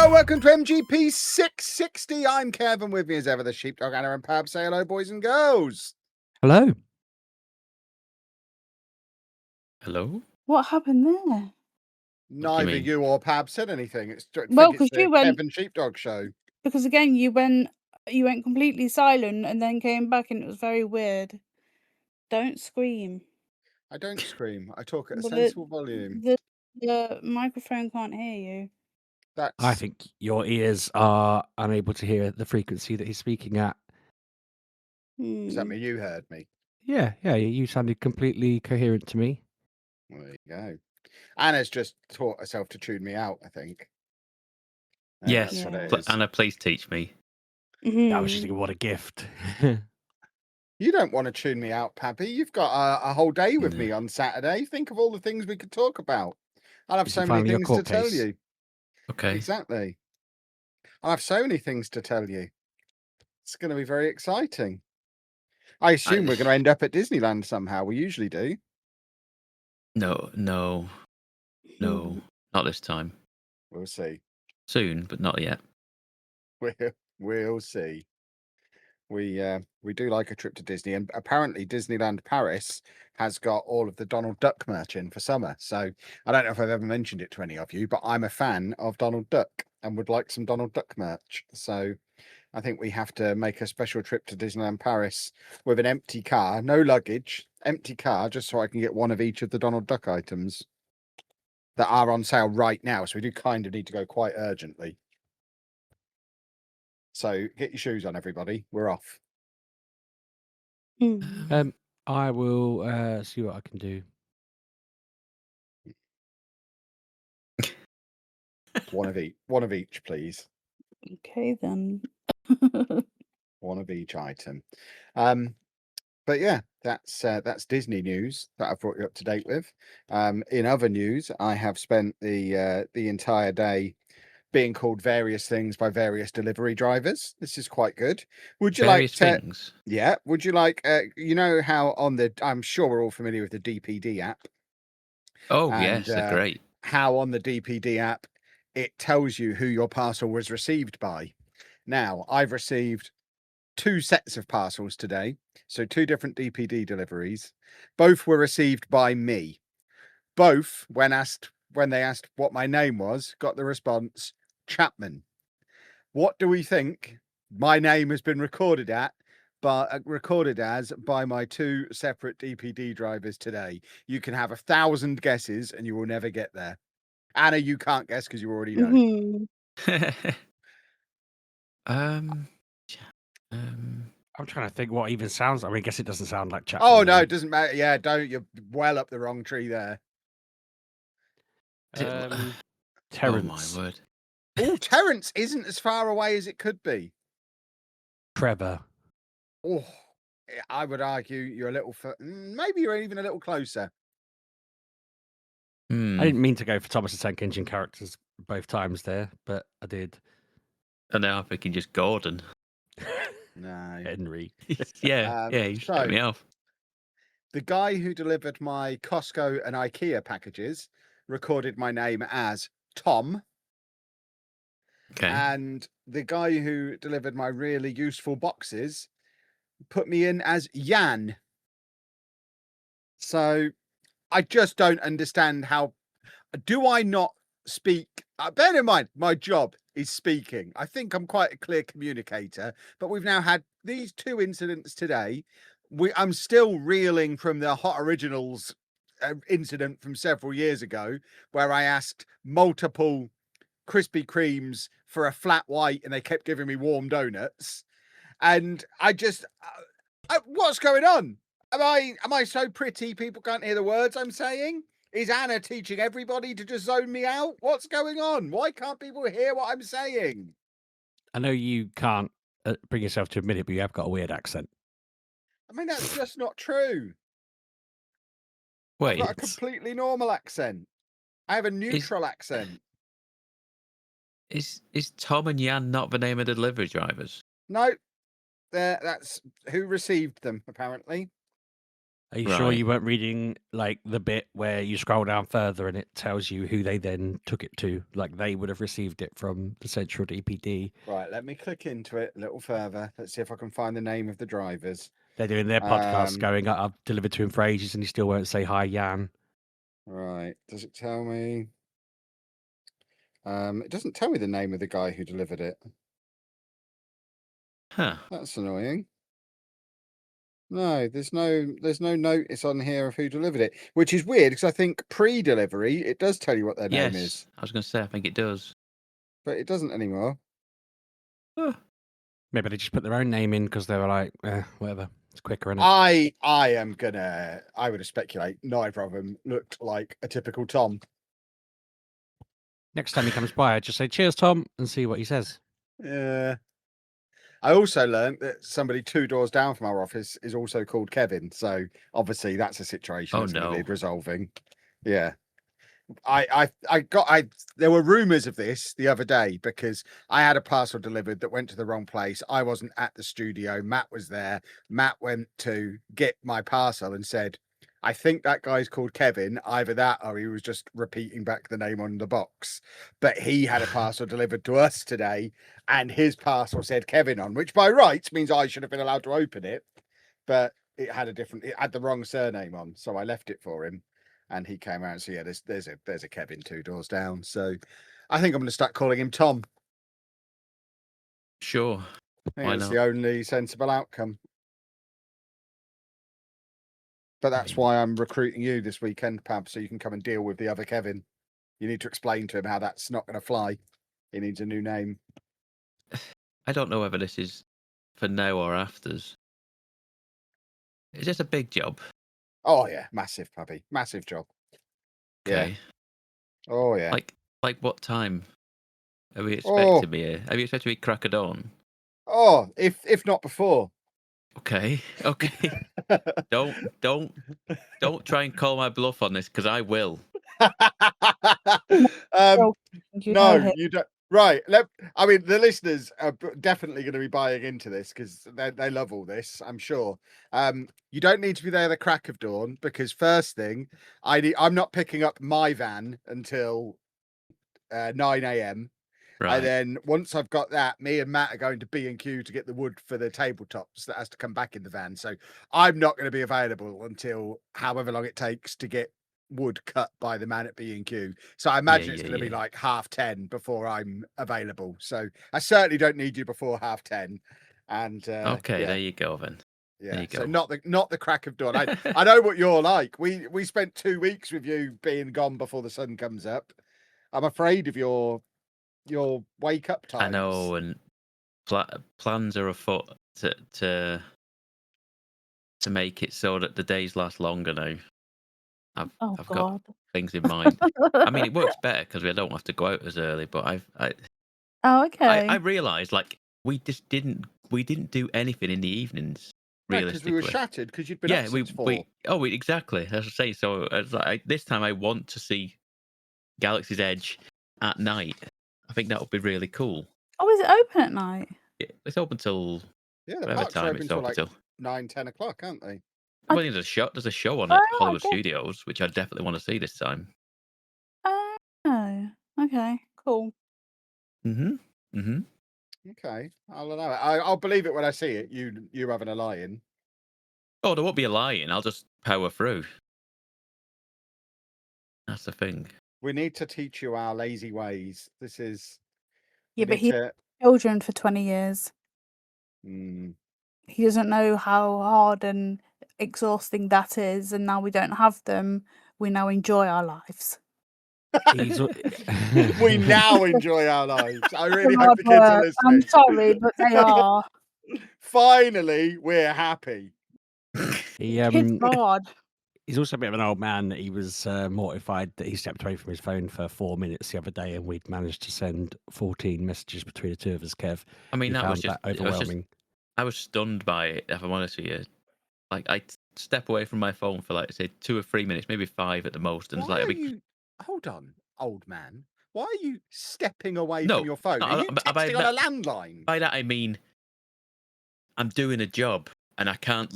Hello, welcome to MGP660. I'm Kevin, with me as ever, the Sheepdog, Anna and Pab. Say hello, boys and girls. Hello. Hello? What happened there? Neither you or Pab said anything. It's Well, it's 'cause the you went- Kevin Sheepdog show. Because again, you went completely silent and then came back, and it was very weird. Don't scream. I don't scream. I talk at a But sensible volume. The microphone can't hear you. I think your ears are unable to hear the frequency that he's speaking at. Does that mean you heard me? Yeah, you sounded completely coherent to me. Well, there you go. Anna's just taught herself to tune me out, I think. Yes, that's what it Yeah. is. Anna, please teach me. I was just thinking, what a gift. You don't want to tune me out, Pappy. You've got a whole day with No. me on Saturday. Think of all the things we could talk about. I'll have Is so he many finally your things to court tell case? you. Okay. Exactly. I have so many things to tell you. It's going to be very exciting. I assume we're going to end up at Disneyland somehow. We usually do. No, not this time. We'll see. Soon, but not yet. We'll see. We do like a trip to Disney, and apparently Disneyland Paris has got all of the Donald Duck merch in for summer. So I don't know if I've ever mentioned it to any of you, but I'm a fan of Donald Duck and would like some Donald Duck merch. So I think we have to make a special trip to Disneyland Paris with an empty car, no luggage, empty car, just so I can get one of each of the Donald Duck items that are on sale right now. So we do kind of need to go quite urgently. So get your shoes on, everybody. We're off. I will see what I can do. One of each, please. Okay then. One of each item. But yeah, that's Disney news that I've brought you up to date with. In other news, I have spent the entire day being called various things by various delivery drivers. This is quite good. Would you Various like to? things? Yeah. Would you like? You know how on the? I'm sure we're all familiar with the DPD app. Oh, And, yes, they're great. How on the DPD app it tells you who your parcel was received by. Now, I've received 2 sets of parcels today, so 2 different DPD deliveries. Both were received by me. Both, when they asked what my name was, got the response Chapman. What do we think my name has been recorded as by my 2 separate DPD drivers today? You can have 1,000 guesses and you will never get there. Anna, you can't guess because you already know. I'm trying to think what even sounds. I mean, I guess it doesn't sound like Chapman. Oh no, it doesn't matter. Yeah, don't. You're well up the wrong tree there. Terrence. Oh my word. Oh, Terrence isn't as far away as it could be. Trevor. Oh, I would argue you're a little. Maybe you're even a little closer. I didn't mean to go for Thomas the Tank Engine characters both times there, but I did. And now I'm thinking just Gordon. No, Henry. yeah, you set me off. The guy who delivered my Costco and IKEA packages recorded my name as Tom. Okay. And the guy who delivered my really useful boxes put me in as Jan. So I just don't understand how. Do I not speak? Bear in mind, my job is speaking. I think I'm quite a clear communicator, but we've now had these 2 incidents today. I'm still reeling from the Hot Originals incident from several years ago, where I asked multiple Krispy Kremes for a flat white and they kept giving me warm donuts. And I just, what's going on? Am I so pretty people can't hear the words I'm saying? Is Anna teaching everybody to just zone me out? What's going on? Why can't people hear what I'm saying? I know you can't bring yourself to admit it, but you have got a weird accent. I mean, that's just not true. Wait. I've got a completely normal accent. I have a neutral accent. Is Tom and Jan not the name of the delivery drivers? No, that's who received them, apparently. Are you sure Right. you weren't reading like the bit where you scroll down further and it tells you who they then took it to? Like they would have received it from the central DPD. Right, let me click into it a little further. Let's see if I can find the name of the drivers. They're doing their podcast Um, going, I've delivered to him for ages and he still won't say hi, Jan. Right, does it tell me? It doesn't tell me the name of the guy who delivered it. Huh. That's annoying. No, there's no notice on here of who delivered it, which is weird because I think pre-delivery it does tell you what their name Yes. is, I was going to say, I think it does. but it doesn't anymore. Huh. Maybe they just put their own name in because they were like, whatever. It's quicker, innit? I would speculate neither of them looked like a typical Tom. Next time he comes by, I just say, cheers, Tom, and see what he says. Yeah. I also learned that somebody 2 doors down from our office is also called Kevin. So obviously that's a situation Oh, that's going to no. need resolving. Yeah. There were rumors of this the other day because I had a parcel delivered that went to the wrong place. I wasn't at the studio. Matt was there. Matt went to get my parcel and said, I think that guy's called Kevin. Either that or he was just repeating back the name on the box. But he had a parcel delivered to us today and his parcel said Kevin on, which by rights means I should have been allowed to open it. But it had the wrong surname on. So I left it for him. And he came out and said, yeah, there's a Kevin 2 doors down. So I think I'm going to start calling him Tom. Sure. I think Why it's not? the only sensible outcome. But that's mean- why I'm recruiting you this weekend, Pab, so you can come and deal with the other Kevin. You need to explain to him how that's not going to fly. He needs a new name. I don't know whether this is for now or afters. Is this a big job? Oh, yeah. Massive, Pabby. Massive job. Okay. Yeah. Oh, yeah. Like what time are we Oh. expecting me here? Are we expecting me crack of dawn? Oh, if not before. Okay. Okay. Don't try and call my bluff on this because I will. Well, you know No, him. you don't. Right. I mean, the listeners are definitely going to be buying into this because they love all this, I'm sure. You don't need to be there at the crack of dawn because first thing, I'm not picking up my van until 9 a.m. Right. And then once I've got that, me and Matt are going to B&Q to get the wood for the tabletops that has to come back in the van. So I'm not going to be available until however long it takes to get wood cut by the man at B&Q. So I imagine it's going to be like 10:30 before I'm available. So I certainly don't need you before 10:30. And Okay, yeah. there you go then. There Yeah, you so go. not the crack of dawn. I know what you're like. We spent 2 weeks with you being gone before the sun comes up. I'm afraid of your wake up times. I know, and plans are afoot to make it so that the days last longer now. I've Oh got God. things in mind. I mean, it works better because we don't have to go out as early. But Oh, okay. I realised like we didn't do anything in the evenings. No, because we were Realistically, shattered because you'd been up since 4. exactly. As I say, so it's like this time I want to see Galaxy's Edge at night. I think that would be really cool. Oh, is it open at night? Yeah, it's open till Yeah, the whatever parks are time open it's till open like till. 9-10 o'clock, aren't they? Well, there's a show on at Oh, Hollywood okay. Studios, which I definitely want to see this time. Oh, okay, cool. Mm-hmm. Okay, I'll allow it. I'll believe it when I see it. You having a lie-in. Oh, there won't be a lie-in. I'll just power through. That's the thing. We need to teach you our lazy ways. This is. Yeah, but he. Children for 20 years. He doesn't know how hard and exhausting that is, and now we don't have them. We now enjoy our lives. We now enjoy our lives. I really Hard hope the kids are work. listening. I'm sorry, but they are. Finally, we're happy. Kids hard. He's also a bit of an old man. He was mortified that he stepped away from his phone for 4 minutes the other day, and we'd managed to send 14 messages between the two of us, Kev. I mean, He that was found just overwhelming. I was stunned by it, if I'm honest with you. Like, I step away from my phone for, like, say, 2 or 3 minutes, maybe 5 at the most. And Why it's are like, you... Hold on, old man. Why are you stepping away No, from your phone? no, Are you by texting on a landline? By that, I mean, I'm doing a job and I can't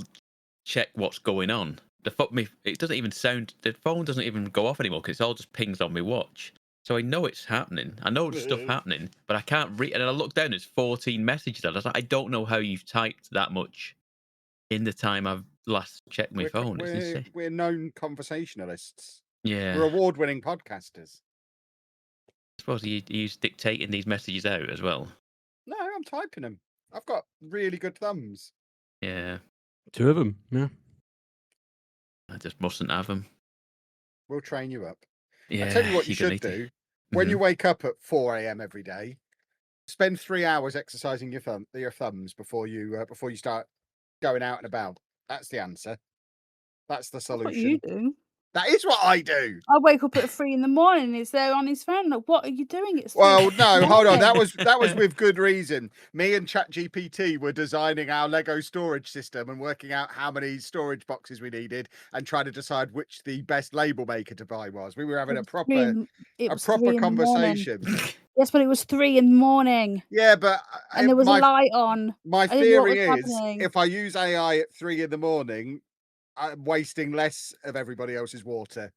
check what's going on. it doesn't even sound. The phone doesn't even go off anymore because it's all just pings on my watch. So I know it's happening. I know there's stuff happening, but I can't read. And I look down, it's 14 messages. I was like, I don't know how you've typed that much in the time I've last checked my phone. It's insane. We're known conversationalists. Yeah. We're award-winning podcasters. I suppose you're dictating these messages out as well. No, I'm typing them. I've got really good thumbs. Yeah. 2 of them. Yeah. I just mustn't have them. We'll train you up. Yeah. I tell you what you gonna should need to- do. When you wake up at 4 a.m. every day, spend 3 hours exercising your thumbs before you start going out and about. That's the answer. That's the That's what solution. you do. That is what I do. I wake up at 3 in the morning. He's there on his phone. Like, what are you doing? It's 3 Well, in no, the hold on. morning." That was with good reason. Me and ChatGPT were designing our Lego storage system and working out how many storage boxes we needed and trying to decide which the best label maker to buy was. We were having a proper 3 in the morning. conversation. Yes, but it was 3 in the morning, Yeah, but and there was a light on. my I didn't know what theory was is happening. if I use AI at 3 in the morning, I'm wasting less of everybody else's water.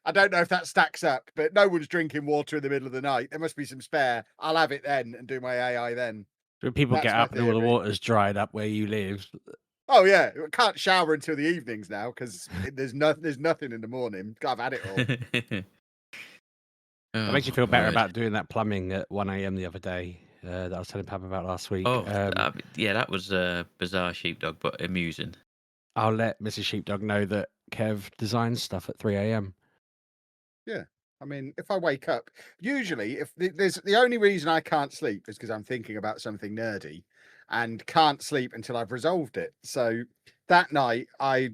I don't know if that stacks up, but no one's drinking water in the middle of the night. There must be some spare. I'll have it then and do my AI then. When people That's get my up and all the theory. water's dried up where you live. Oh yeah, I can't shower until the evenings now because there's nothing in the morning. I've had it all. It makes you feel better about doing that plumbing at 1 a.m. the other day that I was telling Pab about last week. Oh, yeah, that was bizarre, Sheepdog, but amusing. I'll let Mrs. Sheepdog know that Kev designs stuff at 3 a.m. Yeah. I mean, if I wake up, usually if there's the only reason I can't sleep is because I'm thinking about something nerdy and can't sleep until I've resolved it. So that night, the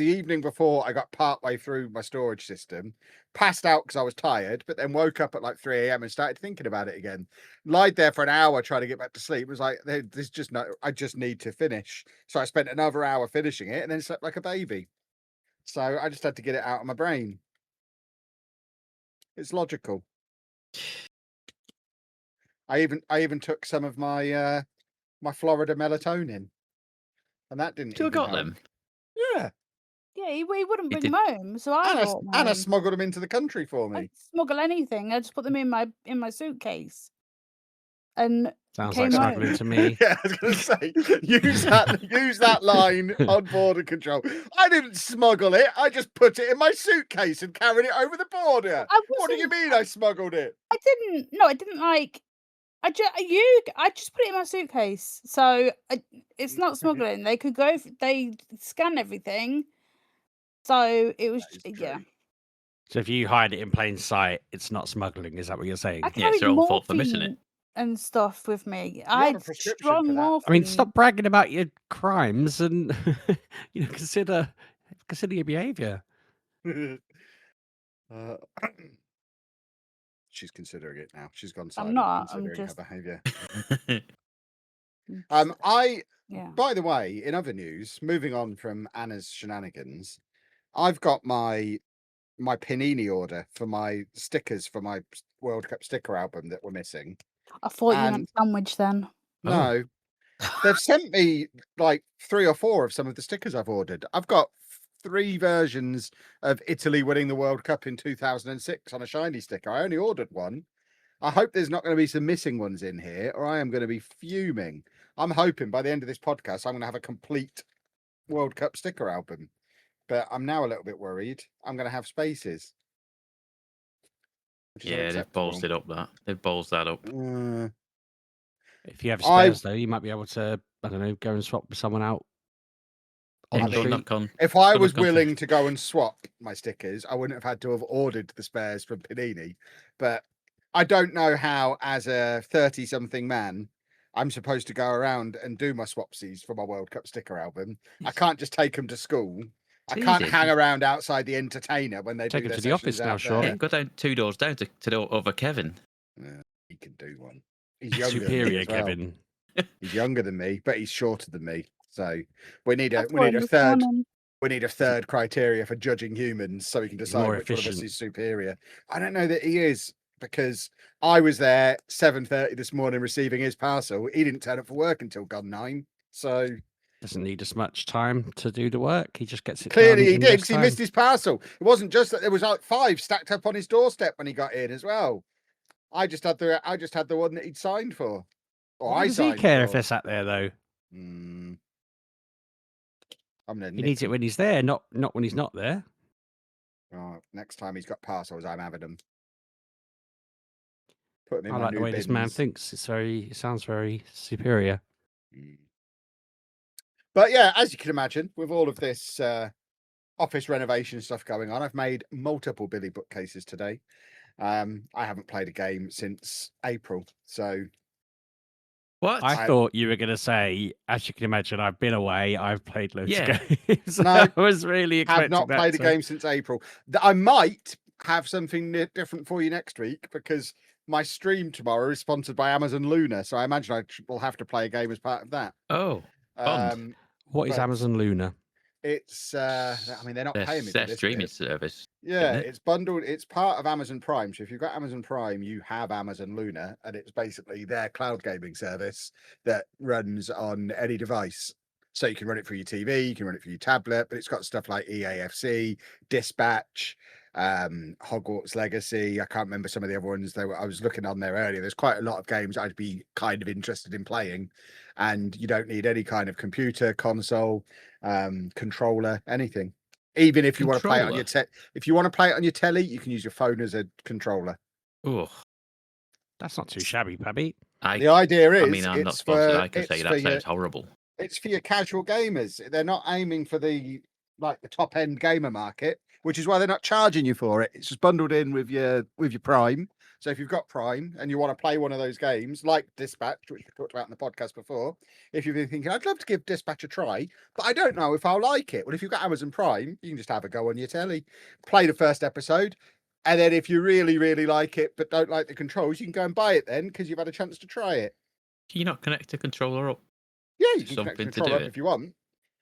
evening before I got partway through my storage system, passed out because I was tired, but then woke up at like 3 a.m. and started thinking about it again. Lied there for an hour trying to get back to sleep. It was like, there's just no, I just need to finish. So I spent another hour finishing it and then slept like a baby. So I just had to get it out of my brain. It's logical. I even took some of my my Florida melatonin, and that didn't. Still even got help. them? Yeah. Yeah, he wouldn't He bring them home, so I brought them Anna home. smuggled them into the country for me. I'd smuggle anything. I just put them in my suitcase, and Sounds came like home. smuggling to me. Yeah, I was going to say use that line on border control. I didn't smuggle it. I just put it in my suitcase and carried it over the border. What do you mean I smuggled it? I didn't. No, I didn't like. I just put it in my suitcase, so it's not smuggling. They could go. They scan everything, so it was. That is Yeah, true. So if you hide it in plain sight, it's not smuggling. Is that what you're saying? I Yeah, it's carried their own fault for missing it. morphine and stuff with me. have I a had prescription strong for that. morphine. I mean, stop bragging about your crimes and consider your behaviour. She's considering it now. She's gone I'm silent. not. I'm Considering just. her behaviour. just- Yeah. By the way, in other news, moving on from Anna's shenanigans, I've got my Panini order for my stickers for my World Cup sticker album that we're missing. I thought you and- meant sandwich then. No, they've sent me like 3 or 4 of some of the stickers I've ordered. I've got 3 versions of Italy winning the World Cup in 2006 on a shiny sticker. I only ordered one. I hope there's not going to be some missing ones in here, or I am going to be fuming. I'm hoping by the end of this podcast, I'm going to have a complete World Cup sticker album. But I'm now a little bit worried. I'm going to have spaces. which is Yeah, they've unacceptable. ballsed it up. They've ballsed that up. If you have I- spares, though, you might be able to, I don't know, go and swap with someone out on Yeah, the go street. knock on. If I Good was luck, Gunther. willing to go and swap my stickers, I wouldn't have had to have ordered the spares from Panini. But I don't know how, as a 30-something man, I'm supposed to go around and do my swapsies for my World Cup sticker album. I can't just take them to school. I It's can't easy. hang around outside the entertainer when they Take do them their to the office sessions now, out sure. there. Yeah, go down 2 doors down to the other Kevin. Yeah, he can do one. He's younger than me Superior, as well. Kevin. He's younger than me, but he's shorter than me. So we need a That's why you're coming. we need a third criteria for judging humans so we can decide more which one of us efficient. is superior. I don't know that he is, because I was there 7:30 this morning receiving his parcel. He didn't turn up for work until gone 9. So doesn't need as much time to do the work. He just gets it Clearly done he in did less because he time. missed his parcel. It wasn't just that there was like 5 stacked up on his doorstep when he got in as well. I just had the one that he'd signed for. Or Why I does he signed care for. if they're sat there though? I'm gonna He needs it when he's there, not when he's not there. Oh, next time he's got parcels, I'm having them. Put them in I my like the new way this man bins. thinks. It sounds very superior. But yeah, as you can imagine, with all of this office renovation stuff going on, I've made multiple Billy bookcases today. I haven't played a game since April, so What? I thought you were going to say, as you can imagine, I've been away. I've played loads Yeah. of games. No, I was really have expecting not that played a to- game since April. I might have something different for you next week because my stream tomorrow is sponsored by Amazon Luna, so I imagine I will have to play a game as part of that. Oh, fun. What is but Amazon Luna? It's I mean, they're not paying me for Their this streaming bit. service. Yeah, it? it's bundled. It's part of Amazon Prime. So if you've got Amazon Prime, you have Amazon Luna, and it's basically their cloud gaming service that runs on any device. So you can run it for your TV, you can run it for your tablet, but it's got stuff like EAFC, Dispatch, Hogwarts Legacy. I can't remember some of the other ones. I was looking on there earlier. There's quite a lot of games I'd be kind of interested in playing, and you don't need any kind of computer, console, controller, anything. Even if you want to play it on your if you want to play it on your telly, you can use your phone as a controller. Oh, that's not too shabby, Pabby. The idea is, I mean, I'm not sponsored. I can say that sounds horrible. It's for your casual gamers. They're not aiming for the top end gamer market, which is why they're not charging you for it. It's just bundled in with your Prime. So if you've got Prime and you want to play one of those games like Dispatch, which we talked about in the podcast before, if you've been thinking, I'd love to give Dispatch a try, but I don't know if I'll like it. Well, if you've got Amazon Prime, you can just have a go on your telly, play the first episode, and then if you really, really like it but don't like the controls, you can go and buy it then because you've had a chance to try it. Can you not connect a controller up? Yeah, you can connect the controller up if you want.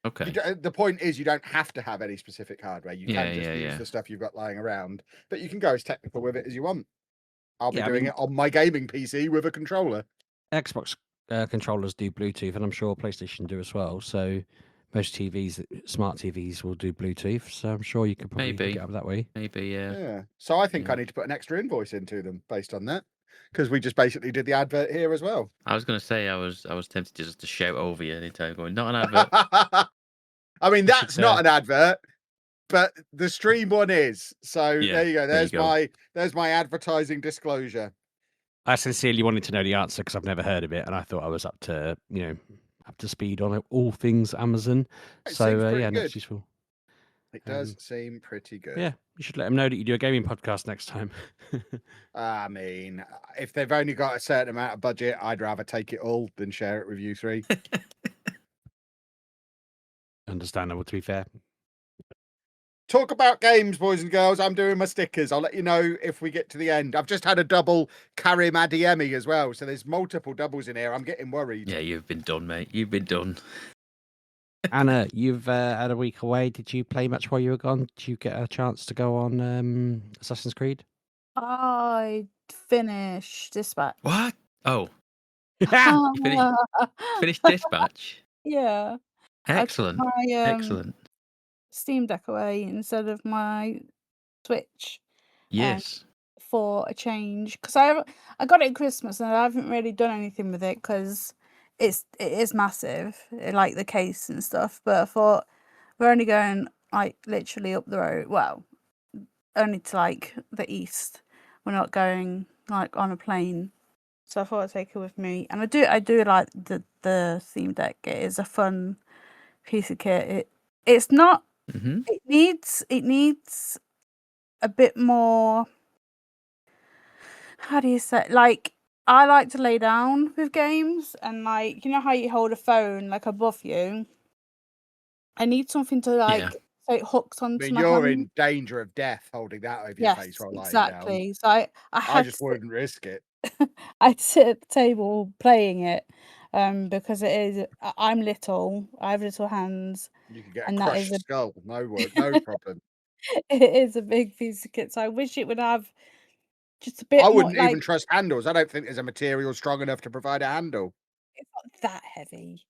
Okay. The point is, you don't have to have any specific hardware. You can just use the stuff you've got lying around, but you can go as technical with it as you want. I'll be doing it on my gaming PC with a controller. Xbox controllers do Bluetooth, and I'm sure PlayStation do as well. So most TVs, smart TVs, will do Bluetooth. So I'm sure you could probably pick it up that way. Maybe, yeah. Yeah. So I think I need to put an extra invoice into them based on that, because we just basically did the advert here as well. I was going to say I was tempted just to shout over you anytime, going, not an advert. I mean, that's not an advert, but the stream one is. So there you go. There's my advertising disclosure. I sincerely wanted to know the answer because I've never heard of it, and I thought I was up to speed on all things Amazon. That's useful. It does seem pretty good. Yeah, you should let them know that you do a gaming podcast next time. I mean, if they've only got a certain amount of budget, I'd rather take it all than share it with you three. Understandable, to be fair. Talk about games, boys and girls. I'm doing my stickers. I'll let you know if we get to the end. I've just had a double Karim Adeyemi as well, so there's multiple doubles in here. I'm getting worried. Yeah, you've been done, mate. You've been done. Anna, you've had a week away. Did you play much while you were gone? Did you get a chance to go on Assassin's Creed? I finished Dispatch. What? Oh. You finished Dispatch? Yeah. Excellent. Excellent. Steam Deck away instead of my Switch. Yes. For a change, because I got it at Christmas and I haven't really done anything with it because it is massive, like the case and stuff. But I thought we're only going like literally up the road. Well, only to like the east. We're not going like on a plane. So I thought I'd take it with me. And I do like the Steam Deck. It is a fun piece of kit. It's not. Mm-hmm. It needs a bit more. How do you say? Like, I like to lay down with games, and like, you know how you hold a phone like above you. I need something to so it hooks onto my you're hand. in danger of death holding that over your face while lying exactly. down. So I just wouldn't risk it. I'd sit at the table playing it, because it is. I'm little. I have little hands. You can get a crushed skull. No problem. It is a big piece of kit, so I wish it would have just a bit. I wouldn't more, even trust handles. I don't think there's a material strong enough to provide a handle. It's not that heavy.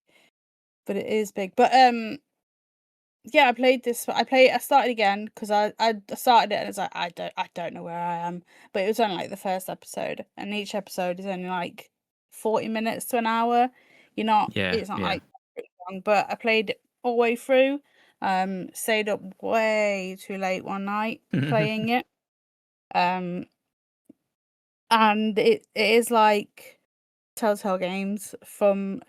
but it is big. But yeah, I started again because I started it and it's like I don't know where I am, but it was only like the first episode, and each episode is only like 40 minutes to an hour. It's not like pretty long, but I played it all the way through. Stayed up way too late one night playing it. And it is like Telltale games from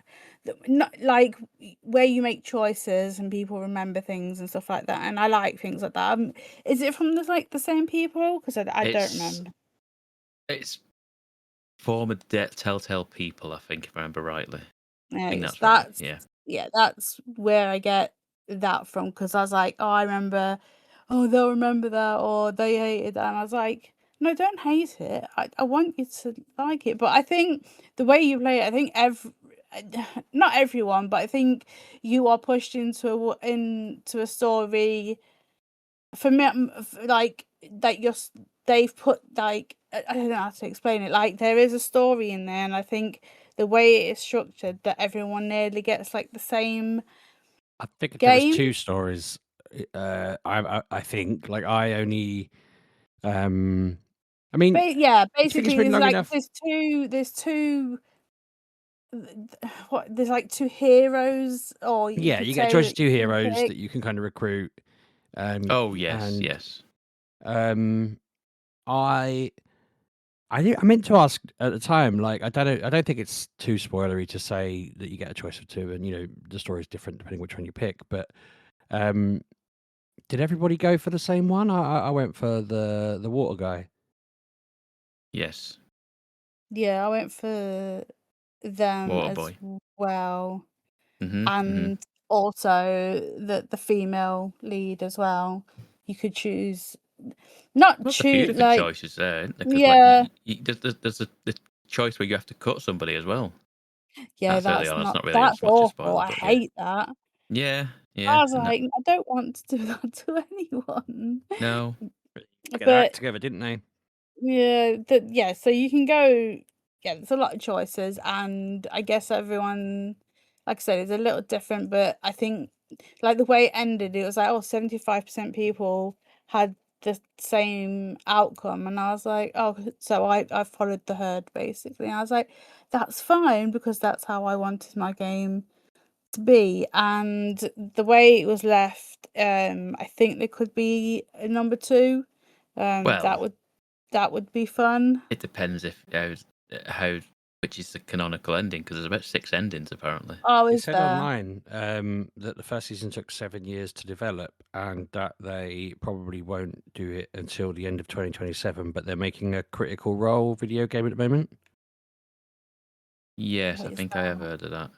not like where you make choices and people remember things and stuff like that, and I like things like that. Is it from the same people? Because I don't remember. It's former Telltale people, I think, if I remember rightly. Yeah, I think that's right. Yeah, that's where I get that from, because I was like, oh, I remember, oh, they'll remember that, or they hated that, and I was like, no, don't hate it. I want you to like it, but I think the way you play it, I think not everyone, but I think you are pushed into a story. For me, like that they've put like I don't know how to explain it. Like there is a story in there, and I think the way it is structured, that everyone nearly gets like the same. I think there was Game? 2 stories. I think like I only. I mean, Yeah, I think it's basically been there's long like enough. there's two there's like 2 heroes, or you Yeah, could you get a say choice that of 2 you can heroes pick. that you can kind of recruit. Oh yes, and yes. I meant to ask at the time, like I don't think it's too spoilery to say that you get a choice of 2, and the story is different depending which one you pick. But did everybody go for the same one? I went for the water guy. Yes. Yeah, I went for them Water as boy. well. Mm-hmm, And also the female lead as well. You could choose, not Well, a few choose different like, choices there, because yeah, there's the choice where you have to cut somebody as well. yeah, That's early on. It's not really that's as much a awful. spoiler, I but hate that. yeah. I was And like, I don't want to do that to anyone. no, Get their But act together, didn't they? yeah, so you can go. Yeah, there's a lot of choices, and I guess everyone, like I said, is a little different. But I think, like the way it ended, it was like, 75% people had the same outcome, and I was like, oh, so I followed the herd basically. And I was like, that's fine, because that's how I wanted my game to be. And the way it was left, I think there could be a number 2. well, That would be fun. it depends if how which is the canonical ending, because there's about 6 endings apparently. Oh, It is said there? online that the first season took 7 years to develop, and that they probably won't do it until the end of 2027. But they're making a Critical Role video game at the moment. Yes, What I is think I have that? heard of that.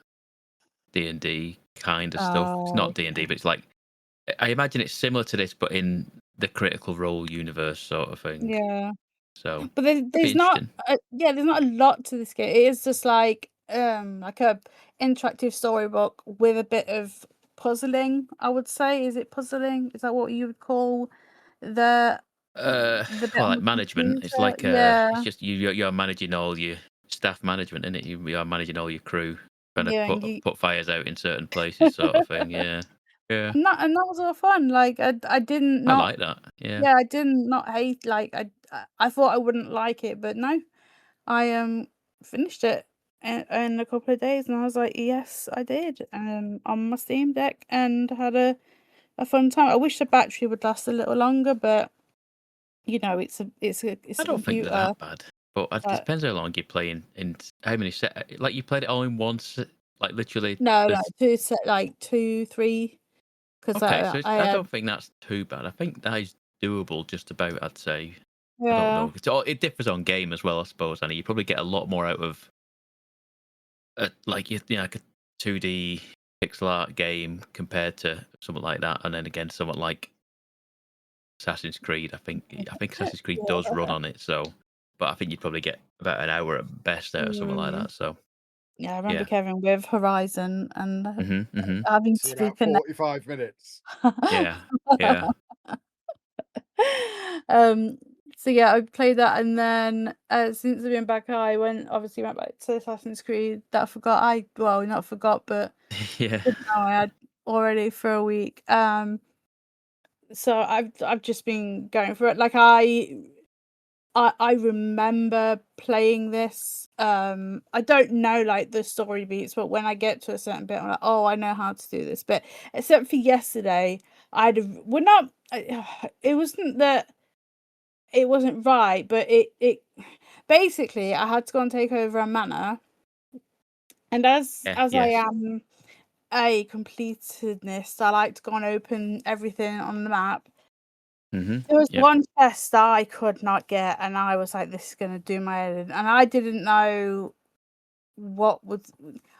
D&D kind of stuff. It's not D&D, but it's like, I imagine it's similar to this, but in the Critical Role universe sort of thing. Yeah. So, But it'd be there's not interesting. there's not a lot to this game. It is just like a interactive storybook with a bit of puzzling, I would say. Is it puzzling? Is that what you would call the bit Well, on like the management, it's computer? like Yeah. it's just you're managing all your staff management, isn't it? You are managing all your crew, trying to Yeah, and you put fires out in certain places, sort of thing. Yeah, yeah. and that was all fun. Like I didn't I not like that. Yeah. yeah, I didn't not hate, like I thought I wouldn't like it, but no. I finished it in a couple of days, and I was like, yes, I did. On my Steam Deck, and had a fun time. I wish the battery would last a little longer, but it's a I don't think they're computer. that bad, but it But depends how long you're playing and how many set. Like you played it all in once, like literally. no, This, 2, 3, because okay, so I I had don't think that's too bad. I think that is doable, just about. I'd say. I don't yeah. know. It differs on game as well, I suppose. And you probably get a lot more out of like like a 2D pixel art game compared to something like that, and then again something like Assassin's Creed. I think Assassin's Creed does run on it, so but I think you'd probably get about an hour at best out of something like that. So Yeah, I remember yeah. Kevin with Horizon and having See to be about 45 minutes. Yeah, yeah. um So yeah, I played that, and then since I've been back, I went back to Assassin's Creed. That I forgot. Not forgot, but Yeah. no, I had already for a week. So I've just been going for it. Like I remember playing this. I don't know like the story beats, but when I get to a certain bit, I'm like, oh, I know how to do this. But except for yesterday, it wasn't that it wasn't right, but it basically I had to go and take over a manor, and as Yeah, I yes. am a completedness, I like to go and open everything on the map. Mm-hmm. There was Yep. one chest that I could not get, and I was like, "This is gonna do my head in," and I didn't know what was.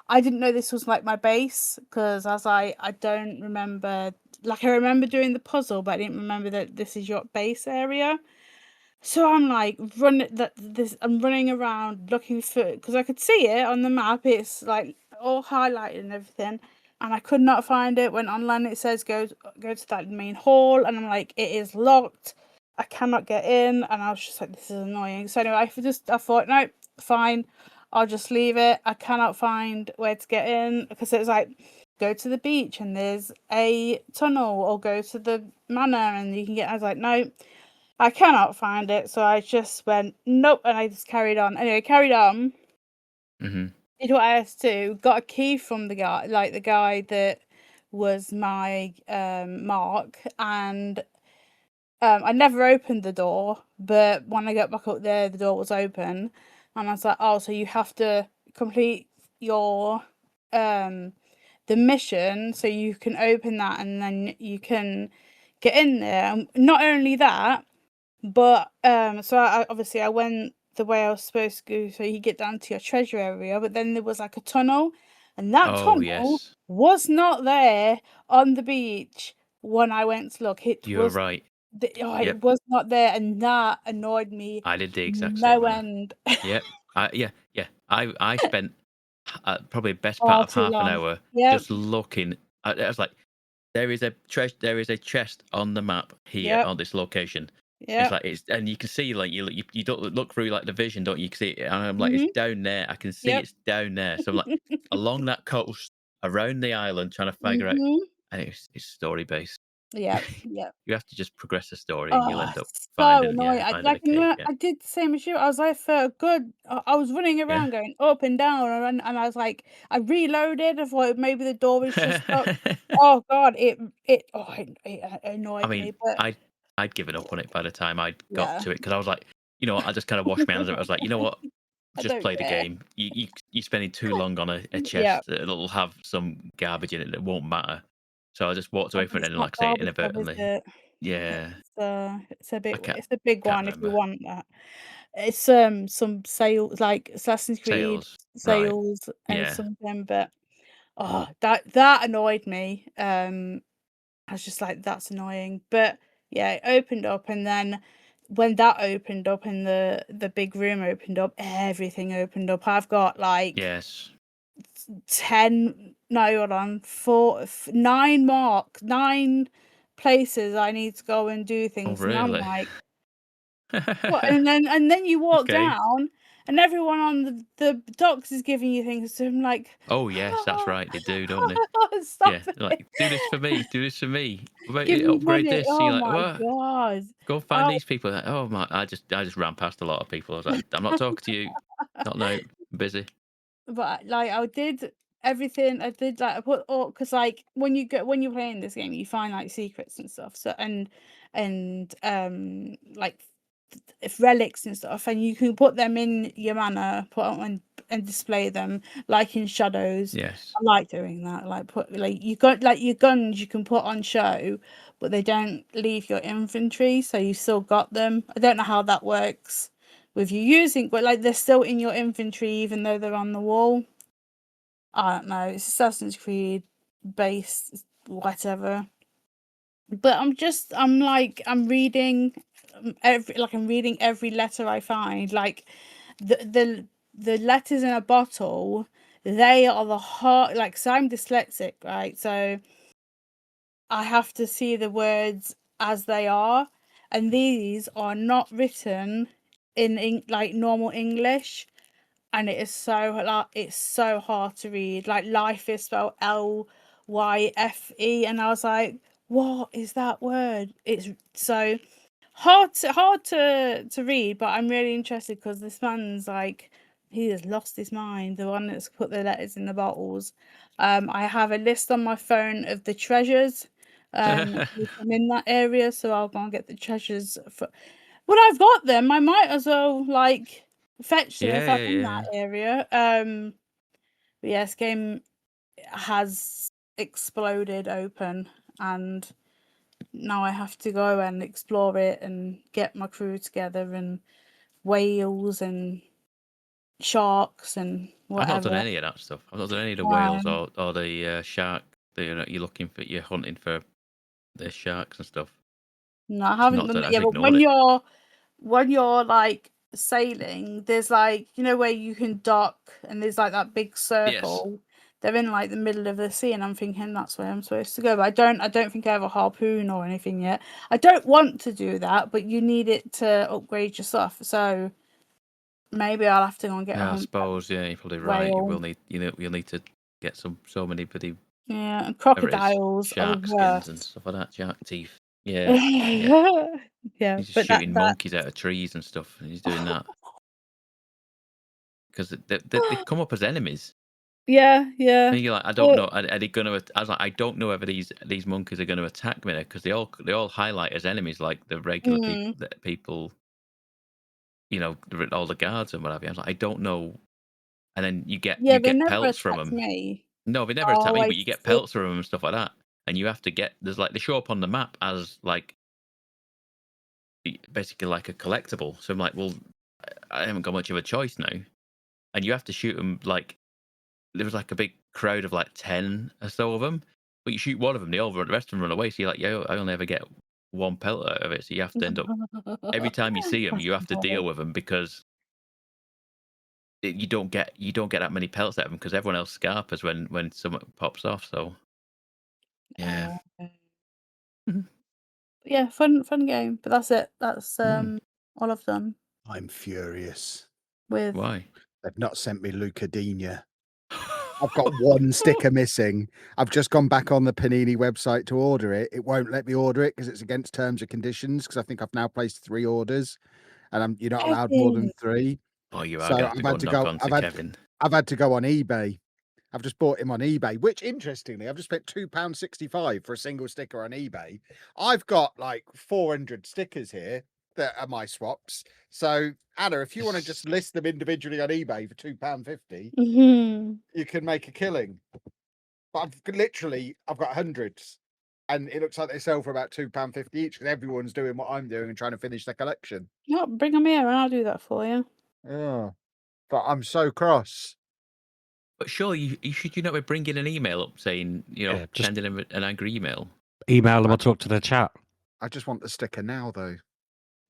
I didn't know this was like my base because I don't remember. Like I remember doing the puzzle, but I didn't remember that this is your base area. So I'm like I'm running around looking for because I could see it on the map. It's like all highlighted and everything, and I could not find it. When online it says go to that main hall, and I'm like it is locked. I cannot get in, and I was just like this is annoying. So anyway, I thought no, fine, I'll just leave it. I cannot find where to get in because it was like go to the beach and there's a tunnel, or go to the manor and you can get. I was like no. I cannot find it, so I just went nope, and I just carried on. Anyway, carried on. Mm-hmm. Did what I had to do. Got a key from the guy that was my mark, and I never opened the door. But when I got back up there, the door was open, and I was like, oh, so you have to complete your the mission so you can open that, and then you can get in there. And not only that. But so I went the way I was supposed to go, so you get down to your treasure area. But then there was like a tunnel, and that Oh, tunnel yes. was not there on the beach when I went to look. It You're was right. it Yep. was not there, and that annoyed me I did the exact same, no man. end. Yep. I spent probably the best part Far of too half an long. hour Yep, just looking. I was like, there is a chest on the map here yep, on this location. It's yep. like and you can see like you don't look through like the vision, don't you? You can see it, and I'm like, Mhm. it's down there. I can see Yep. it's down there. So I'm like along that coast, around the island, trying to figure out, Mhm. and it's story based. Yep. Yep. You have to just progress the story, and you'll Oh, end up so finding annoying. finding a cave. Yeah. I did the same as you. I was like for a good. I was running Yeah. around going up and down, and I was like, I reloaded. I thought maybe the door was just stuck. Oh God, it I annoyed mean, me. But I'd given up on it by the time I'd got yeah, to it because I was like, I just kind of washed my hands of it. I was like, you know what? I Just don't play the care. game. You're spending too long on a Yeah, chest that'll have some garbage in it that won't matter. So I just walked away from it it's and, not like I say, garbage job, is inadvertently. it? Yeah, I It's a big can't one if you remember. want that. It's some sales like Assassin's Creed Sales, right? sales and Yeah, something, but oh, that annoyed me. I was just like, that's annoying. But yeah, it opened up, and then when that opened up and the big room opened up, everything opened up. I've got like yes. 10, no, hold on, 9 places I need to go and do Oh, things, and I'm really? like, what? And then you walk Okay. down, and everyone on the docks is giving you things. So I'm like, Oh, yes, that's right. They do, don't they? stop Yeah, it, they're like, do this for me. Do this for me. What about give you? me Upgrade money. this. And Oh you're like, my what? god. Go find these people. Like, oh my! I just ran past a lot of people. I was like, I'm not talking to you. Not now. I'm busy. But like I did everything. I did like I put all because like when you're playing this game, you find like secrets and stuff. So and like if relics and stuff, and you can put them in your manor, put them and display them like in shadows. Yes. I like doing that. Like put like you got like your guns you can put on show, but they don't leave your inventory, so you still got them. I don't know how that works with you using, but like they're still in your inventory even though they're on the wall. I don't know. It's Assassin's Creed based, whatever. But I'm reading I'm reading every letter I find. Like the letters in a bottle, they are the heart. Like, so I'm dyslexic, right? So I have to see the words as they are, and these are not written in like normal English, and it's so hard to read. Like life is spelled Lyfe, and I was like, what is that word? It's so hard to read, but I'm really interested because this man's like, he has lost his mind, the one that's put the letters in the bottles. I have a list on my phone of the treasures if I'm in that area, so I'll go and get the treasures when I've got them. I might as well like fetch them if I'm in that area. But yeah, this game has exploded open, and now I have to go and explore it and get my crew together, and whales and sharks and whatever. I've not done any of that stuff. I've not done any of the whales or the shark. You're looking for, you're hunting for the sharks and stuff. No, I haven't done that. Yeah, but when you're like sailing, there's like, you know, where you can dock and there's like that big circle. Yes. They're in like the middle of the sea, and I'm thinking that's where I'm supposed to go. But I don't think I have a harpoon or anything yet. I don't want to do that, but you need it to upgrade your stuff. So maybe I'll have to go and get. I suppose, yeah, you're probably right. You'll need to get so many bloody and crocodiles, shark skins and stuff like that, shark teeth. Yeah, yeah. He's shooting monkeys out of trees and stuff, and he's doing that because they come up as enemies. Yeah. And you're like, I don't know. Are they gonna? I was like, I don't know whether these monkeys are going to attack me because they all highlight as enemies, like the regular people. You know, all the guards and whatever. I was like, I don't know. And then you get pelts from them. Me. No, they never attack me, but you get pelts from them and stuff like that. And you have to there's like, they show up on the map as like basically like a collectible. So I'm like, well, I haven't got much of a choice now. And you have to shoot them like, there was like a big crowd of like 10 or so of them. But you shoot one of them, the rest of them run away. So you're like, yeah, I only ever get one pelt out of it. So you have to end up, every time you see them, you have to deal with them because you don't get that many pelts out of them because everyone else scarpers when someone pops off. So yeah. Yeah, fun game. But that's it. That's all I've done. I'm furious. With why? They've not sent me Lucadinha. I've got one sticker missing. I've just gone back on the Panini website to order it. It won't let me order it because it's against terms and conditions, because I think I've now placed 3 orders and you're not allowed more than 3. Oh, you are. So I've had to go. Kevin. I've had to go on eBay. I've just bought him on eBay, which interestingly, I've just spent £2.65 for a single sticker on eBay. I've got like 400 stickers here that are my swaps. So Anna, if you want to just list them individually on eBay for £2.50, you can make a killing. But I've got hundreds, and it looks like they sell for about £2.50 each because everyone's doing what I'm doing and trying to finish their collection. Yeah, bring them here and I'll do that for you. Yeah, but I'm so cross. But surely should you not be bringing an email up saying, sending them an angry email? Email them or talk to the chat. I just want the sticker now, though.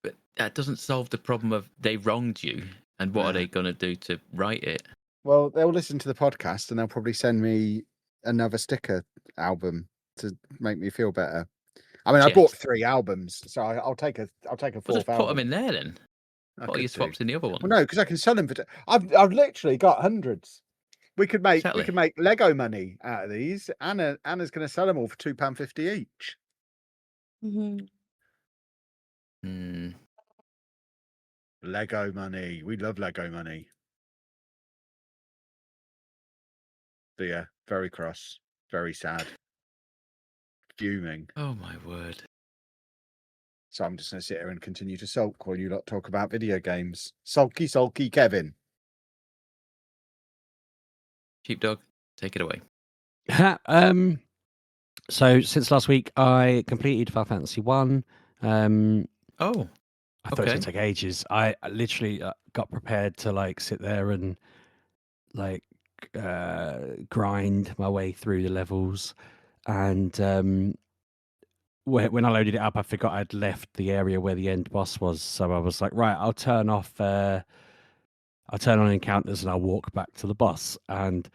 But that doesn't solve the problem of they wronged you, and what are they going to do to right it? Well, they'll listen to the podcast and they'll probably send me another sticker album to make me feel better. I mean, I bought 3 albums, so I'll take a 4th just put them in there then. Put all your swaps in the other one. Well, no, because I can sell them for. I've literally got hundreds. We could make Lego money out of these. Anna's going to sell them all for £2.50 each. Lego money. We love Lego money. So yeah, very cross, very sad, fuming. Oh my word! So I'm just going to sit here and continue to sulk while you lot talk about video games. Sulky Kevin. Sheepdog, take it away. So since last week, I completed Final Fantasy 1. I thought it was going to take ages. I literally got prepared to like sit there and like grind my way through the levels. And when I loaded it up, I forgot I'd left the area where the end boss was. So I was like, right, I'll turn on encounters and I'll walk back to the boss. And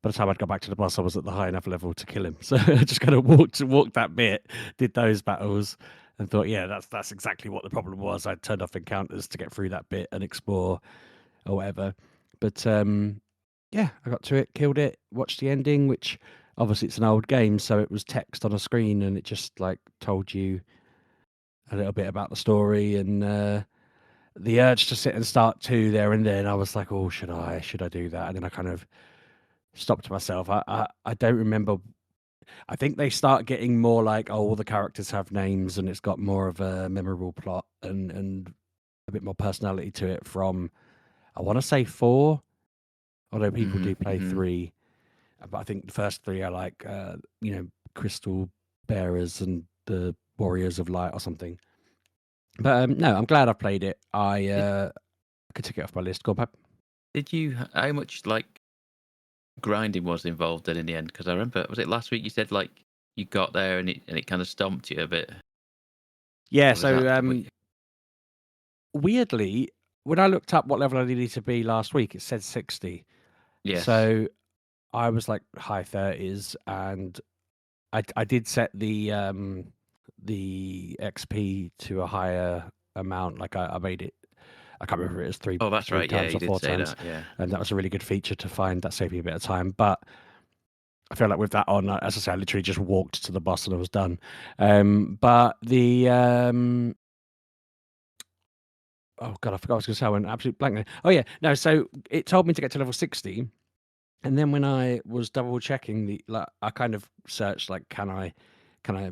by the time I'd got back to the boss, I was at the high enough level to kill him. So I just kind of walked that bit, did those battles, and thought, yeah, that's exactly what the problem was. I turned off encounters to get through that bit and explore or whatever. But yeah, I got to it, killed it, watched the ending, which obviously it's an old game, so it was text on a screen and it just like told you a little bit about the story and the urge to sit and start 2 there and then. I was like, oh, should I do that? And then I kind of stopped myself. I don't remember. I think they start getting more like, oh, all the characters have names and it's got more of a memorable plot and a bit more personality to it from, I want to say 4, although people do play 3. But I think the first 3 are like, Crystal Bearers and the Warriors of Light or something. But no, I'm glad I played it. I could take it off my list. Go on, Pep. Did you? How much like grinding was involved in the end? Because I remember, was it last week you said like you got there and it kind of stomped you a bit? Yeah. Or was So that weirdly, when I looked up what level I needed to be last week, it said 60. yes. So I was like high 30s, and I did set the XP to a higher amount. Like I made it. I can't remember if it was 3 Oh, that's right. Yeah, times you or did 4 say times, that. Yeah. and that was a really good feature to find. That saved me a bit of time, but I feel like with that on, as I say, I literally just walked to the boss and I was done. But the oh god, I forgot what I was going to say. I went absolute blank there. Oh yeah, no. So it told me to get to level 60, and then when I was double checking I kind of searched like, can I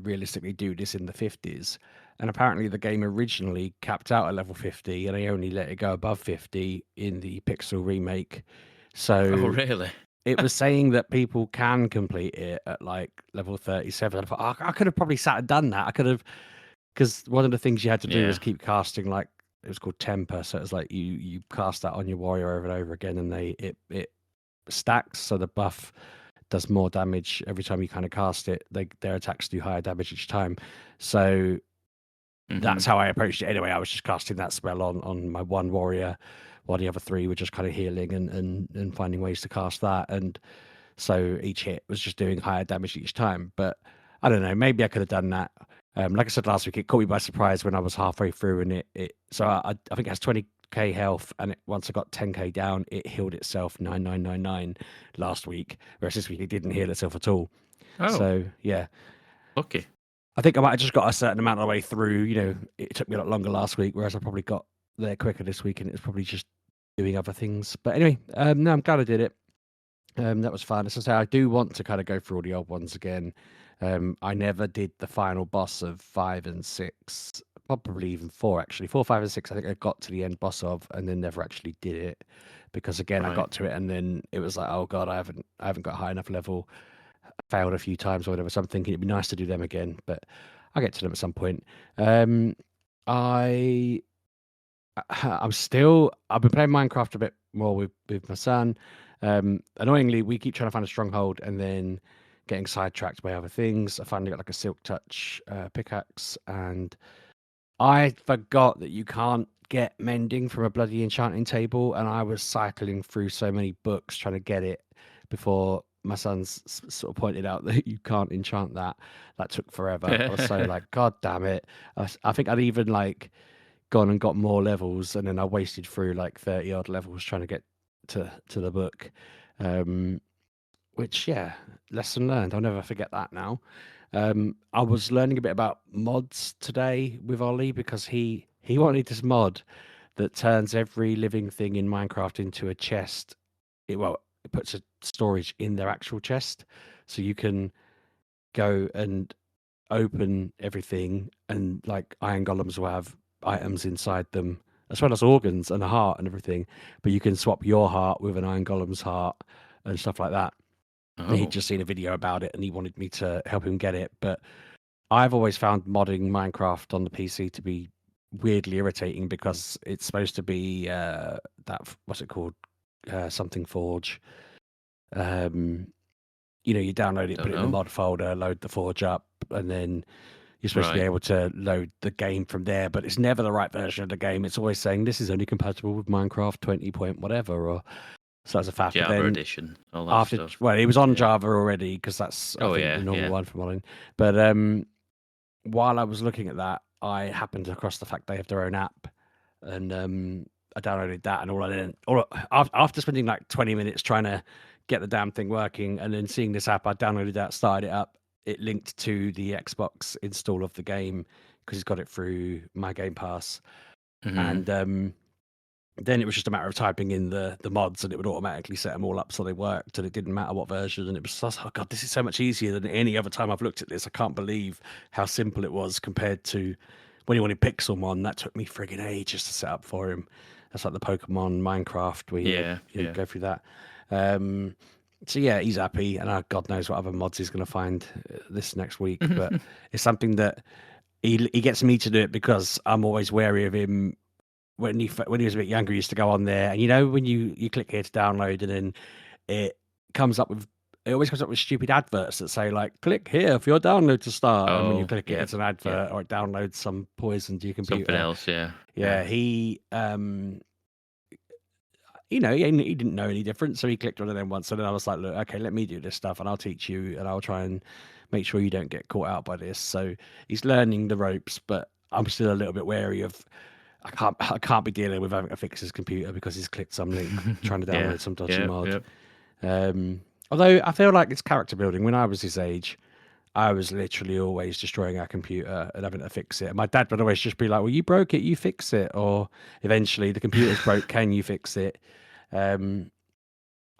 realistically do this in the 50s? And apparently the game originally capped out at level 50, and I only let it go above 50 in the Pixel remake. So Oh, really? it was saying that people can complete it at like level 37. I thought, I could have probably sat and done that. I could have, because one of the things you had to do was keep casting, like it was called temper. So it was like you cast that on your warrior over and over again, and it stacks. So the buff does more damage every time you kind of cast it. Their attacks do higher damage each time. So that's how I approached it. Anyway, I was just casting that spell on my one warrior, while the other 3 were just kind of healing and finding ways to cast that. And so each hit was just doing higher damage each time. But I don't know, maybe I could have done that. Like I said last week, it caught me by surprise when I was halfway through, and so I think it has 20k health, and once I got 10k down, it healed itself 9999 last week, whereas this week it didn't heal itself at all. Oh, So yeah, lucky. I think I might have just got a certain amount of the way through. It took me a lot longer last week, whereas I probably got there quicker this week, and it's probably just doing other things. But anyway, no, I'm glad I did it. That was fun. As I say, I do want to kind of go through all the old ones again. I never did the final boss of 5 and 6, probably even 4 actually. 4, 5, and 6. I think I got to the end boss of, and then never actually did it because again I got to it and then it was like, oh god, I haven't got high enough level. I failed a few times or whatever. So I'm thinking it'd be nice to do them again, but I'll get to them at some point. I've been playing Minecraft a bit more with my son. Annoyingly, we keep trying to find a stronghold and then getting sidetracked by other things. I finally got like a Silk Touch pickaxe, and I forgot that you can't get mending from a bloody enchanting table, and I was cycling through so many books trying to get it before my son's sort of pointed out that you can't enchant that. That took forever. I was so like, god damn it. I think I'd even like gone and got more levels, and then I wasted through like 30 odd levels trying to get to the book. Which, yeah, lesson learned. I'll never forget that now. I was learning a bit about mods today with Ollie because he wanted this mod that turns every living thing in Minecraft into a chest. It puts a storage in their actual chest, so you can go and open everything, and like iron golems will have items inside them, as well as organs and a heart and everything. But you can swap your heart with an iron golem's heart and stuff like that. And he'd just seen a video about it and he wanted me to help him get it. But I've always found modding Minecraft on the PC to be weirdly irritating because it's supposed to be what's it called? Something Forge. You download it, put it in the mod folder, load the Forge up, and then you're supposed to be able to load the game from there, but it's never the right version of the game. It's always saying this is only compatible with Minecraft 20 point whatever, or so that's a fact. Java edition, all that stuff. Well, it was on Java already because that's the normal one for modding. But while I was looking at that, I happened across the fact they have their own app, and I downloaded that, and after spending like 20 minutes trying to get the damn thing working, and then seeing this app, I downloaded that, started it up. It linked to the Xbox install of the game because he's got it through my Game Pass, and then it was just a matter of typing in the mods, and it would automatically set them all up so they worked, and it didn't matter what version. And it was just, oh god, this is so much easier than any other time I've looked at this. I can't believe how simple it was compared to when he wanted Pixelmon. That took me friggin' ages to set up for him. That's like the Pokemon Minecraft where you go through that. So yeah, he's happy, and God knows what other mods he's going to find this next week. But it's something that he gets me to do it because I'm always wary of him. When he was a bit younger, he used to go on there, and when you click here to download, and then it always comes up with stupid adverts that say like, click here for your download to start, and when you click it, it's an advert, or it downloads some poison to your computer. Something else, yeah. He he didn't know any different, so he clicked on it then once, and then I was like, look, okay, let me do this stuff, and I'll teach you, and I'll try and make sure you don't get caught out by this. So he's learning the ropes, but I'm still a little bit wary of. I can't be dealing with having to fix his computer because he's clicked some link trying to download some dodgy mod. Although I feel like it's character building. When I was his age, I was literally always destroying our computer and having to fix it. And my dad would always just be like, well, you broke it, you fix it. Or eventually the computer's broke, can you fix it? I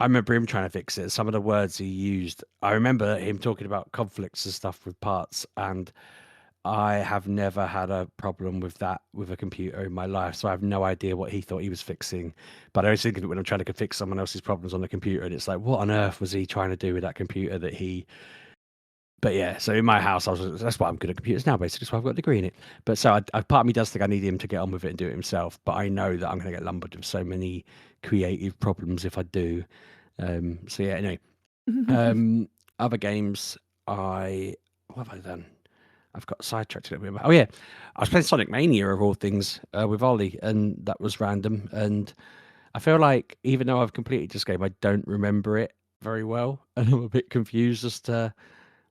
remember him trying to fix it. Some of the words he used, I remember him talking about conflicts and stuff with parts, and I have never had a problem with that with a computer in my life, so I have no idea what he thought he was fixing. But I always think of it when I'm trying to fix someone else's problems on the computer, and it's like, what on earth was he trying to do with that computer that he... But yeah, so in my house, that's why I'm good at computers now, basically. That's why I've got a degree in it. But so part of me does think I need him to get on with it and do it himself, but I know that I'm going to get lumbered with so many creative problems if I do. So yeah, anyway. Other games, what have I done? I've got sidetracked a little bit. Oh yeah, I was playing Sonic Mania of all things with Ollie, and that was random. And I feel like even though I've completed this game, I don't remember it very well, and I'm a bit confused as to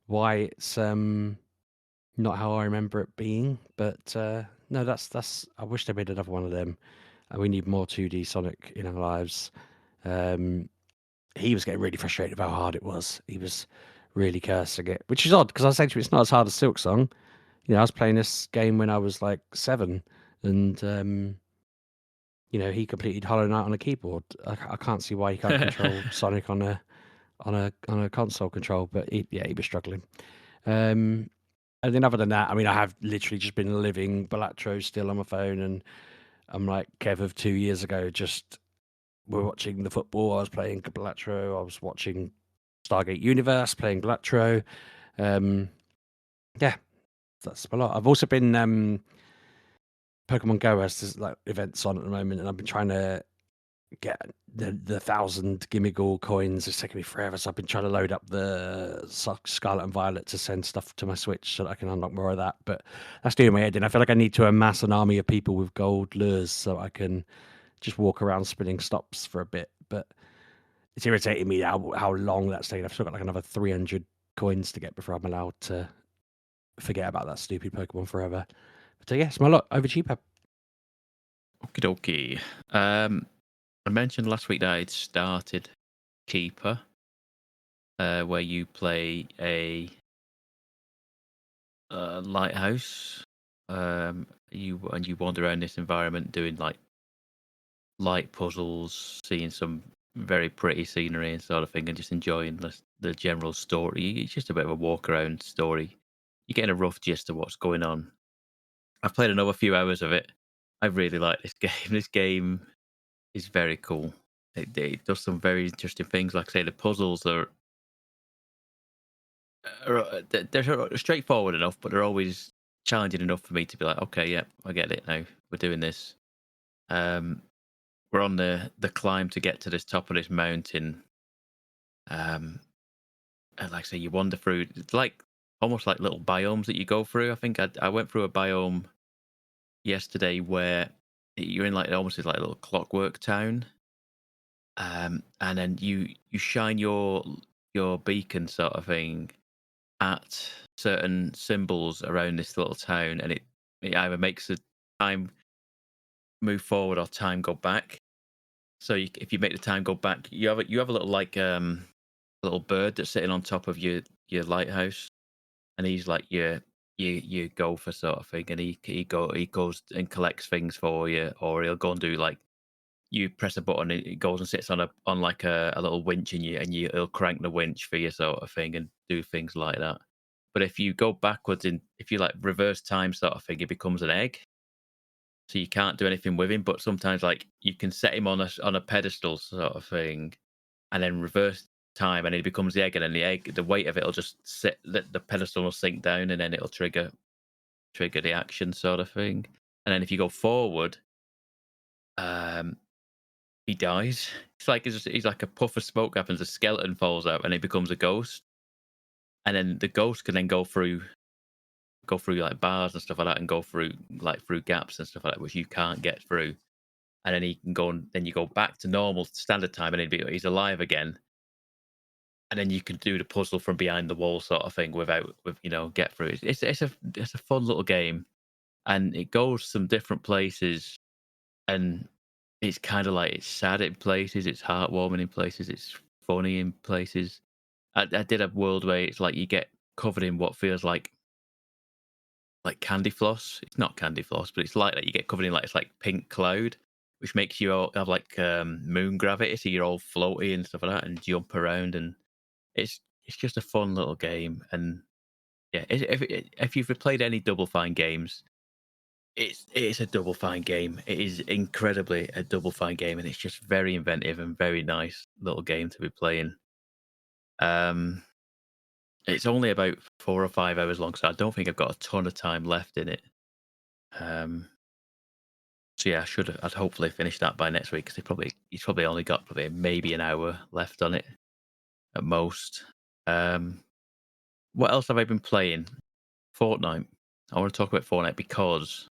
why it's not how I remember it being. But no, that's. I wish they made another one of them. We need more 2D Sonic in our lives. He was getting really frustrated with how hard it was. He was really cursing it, which is odd because I was saying to him, it's not as hard as Silksong. I was playing this game when I was like 7, and he completed Hollow Knight on a keyboard. I can't see why he can't control Sonic on a console control, but he was struggling. And then other than that, I mean, I have literally just been living Balatro still on my phone, and I'm like Kev of 2 years ago. We're watching the football. I was playing Balatro. I was watching Stargate Universe, playing Balatro. Yeah, that's a lot. I've also been Pokemon Go has this, like, events on at the moment, and I've been trying to get the 1,000 Gimmighoul coins. It's taking me forever, so I've been trying to load up the Scarlet and Violet to send stuff to my Switch so that I can unlock more of that. But that's doing my head in. I feel like I need to amass an army of people with gold lures so I can just walk around spinning stops for a bit. But it's irritating me how long that's taking. I've still got like another 300 coins to get before I'm allowed to forget about that stupid Pokemon forever. But yes, my lot. Over to you, Pep. Okie dokie. I mentioned last week that I'd started Keeper, where you play a lighthouse. You wander around this environment doing like light puzzles, seeing some very pretty scenery and sort of thing, and just enjoying the general story. It's just a bit of a walk around story. You're getting a rough gist of what's going on. I've played another few hours of it. I really like this game. This game is very cool. It does some very interesting things. Like I say, the puzzles they're straightforward enough, but they're always challenging enough for me to be like, okay, yeah, I get it now. We're doing this. We're on the climb to get to this top of this mountain. And like I say, you wander through. It's like almost like little biomes that you go through. I think I went through a biome yesterday where you're in like almost like a little clockwork town. And then you shine your beacon sort of thing at certain symbols around this little town, and it either makes the time move forward or time go back. So if you make the time go back, you have a little like little bird that's sitting on top of your lighthouse, and he's like your gopher sort of thing, and he goes and collects things for you, or he'll go and do like you press a button, it goes and sits on like a little winch, and he'll crank the winch for you sort of thing, and do things like that. But if you go backwards if you like reverse time sort of thing, it becomes an egg. So you can't do anything with him, but sometimes like you can set him on a pedestal sort of thing, and then reverse time, and it becomes the egg, and then the weight of it will just sit. The pedestal will sink down, and then it'll trigger the action sort of thing. And then if you go forward, he dies. It's like he's like a puff of smoke happens, a skeleton falls out, and he becomes a ghost. And then the ghost can then go through like bars and stuff like that, and go through gaps and stuff like that, which you can't get through. And then he can go, and then you go back to normal standard time, and he's alive again. And then you can do the puzzle from behind the wall sort of thing with get through. It's a fun little game, and it goes some different places, and it's kind of like it's sad in places, it's heartwarming in places, it's funny in places. I did a world where it's like you get covered in what feels like candy floss. It's not candy floss, but it's like that. You get covered in it's like pink cloud, which makes you all have like moon gravity, so you're all floaty and stuff like that, and jump around, and it's just a fun little game. And yeah, if you've played any Double Fine games, it's a Double Fine game. It is incredibly a Double Fine game, and it's just very inventive and very nice little game to be playing. It's only about 4 or 5 hours long, so I don't think I've got a ton of time left in it. So yeah, I'd hopefully finish that by next week, because he's probably only got maybe an hour left on it at most. What else have I been playing? Fortnite. I want to talk about Fortnite because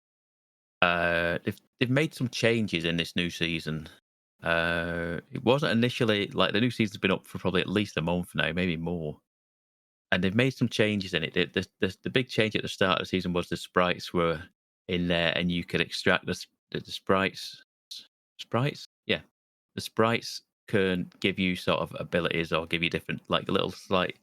they've made some changes in this new season. It wasn't initially like the new season's been up for probably at least a month now, maybe more. And they've made some changes in it. The big change at the start of the season was the sprites were in there, and you could extract the sprites. Sprites, yeah, the sprites can give you sort of abilities, or give you different little slight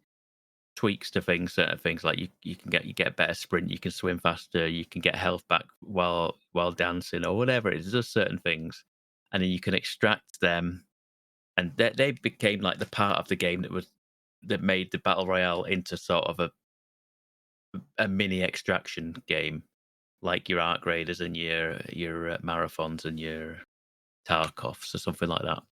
tweaks to things. Certain things like you get a better sprint, you can swim faster, you can get health back while dancing or whatever it is. There's just certain things, and then you can extract them, and they became like the part of the game that made the battle royale into sort of a mini extraction game, like your Arc Raiders and your marathons and your Tarkovs or something like that.